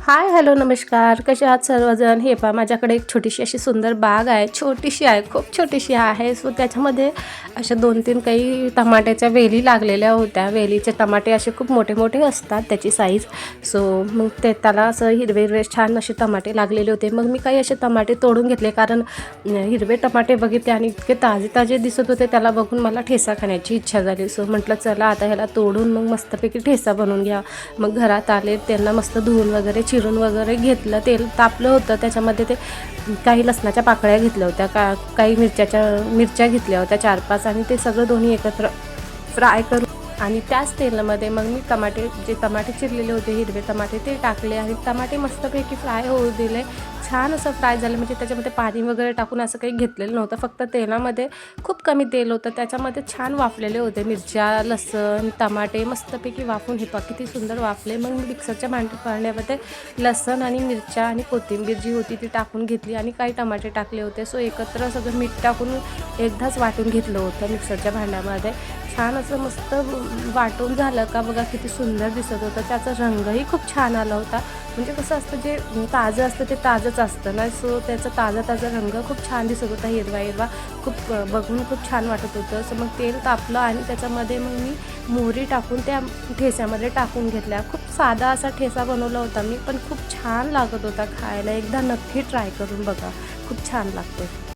हाय, hello, नमस्कार. कसे आहात सर्वजण? हे पहा, माझ्याकडे एक छोटीशी अशी सुंदर बाग आहे. छोटीशी आहे, खूप छोटीशी आहे. सो त्याच्यामध्ये अशा 2-3 काही टमाट्याच्या वेली लागलेल्या होत्या. वेलीचे टमाटे असे खूप मोठे मोठे असतात त्याची साईज. सो मग त्याला असं हिरवे हिरवे छान असे टमाटे लागलेले होते. मग मी काही असे टमाटे तोडून घेतले, कारण हिरवे टमाटे बघितले आणि इतके ताजे ताजे दिसत होते. त्याला बघून मला ठेचा खाण्याची इच्छा झाली. सो म्हटलं चला आता ह्याला तोडून मग मस्तपैकी ठेचा बनवून घ्या. मग घरात आले, त्यांना मस्त धुवून वगैरे चिरून वगैरे घेतलं. तेल तापलं होतं, त्याच्यामध्ये ते काही लसणाच्या पाकळ्या घेतल्या होत्या, काही मिरच्या घेतल्या होत्या 4-5, आणि ते सगळं दोन्ही एकत्र फ्राय करून आणि त्याच तेलामध्ये मग मी टमाटे चिरलेले होते, हिरवे टमाटे, ते टाकले आणि टमाटे मस्तपैकी फ्राय होऊ दिले. छान असं फ्राय झालं, म्हणजे त्याच्यामध्ये पाणी वगैरे टाकून असं काही घेतलेलं नव्हतं. फक्त तेलामध्ये खूप कमी तेल होतं, त्याच्यामध्ये छान वाफलेले होते मिरच्या, लसण, टमाटे मस्तपैकी वाफून. हे पहा किती सुंदर वाफले. मग मी मिक्सरच्या भांड्यामध्ये लसण आणि मिरच्या आणि कोथिंबीर जी होती ती टाकून घेतली आणि काही टमाटे टाकले होते. सो एकत्र सगळं मीठ टाकून एकदाच वाटून घेतलं होतं मिक्सरच्या भांड्यामध्ये. छान असं मस्त वाटून झालं का बघा, किती सुंदर दिसत होतं. त्याचा रंगही खूप छान आला होता. म्हणजे कसं असतं, जे ताजं असतं ते ताजंच असतं ना. सो त्याचा ताजा रंग खूप छान दिसत होता, हिरवा हिरवा. खूप बघून खूप छान वाटत होतं. सो मग तेल तापलं आणि त्याच्यामध्ये मग मी मोहरी टाकून त्या ठेच्यामध्ये टाकून घेतल्या. खूप साधा असा ठेचा बनवला होता मी, पण खूप छान लागत होता खायला. एकदा नक्की ट्राय करून बघा, खूप छान लागते.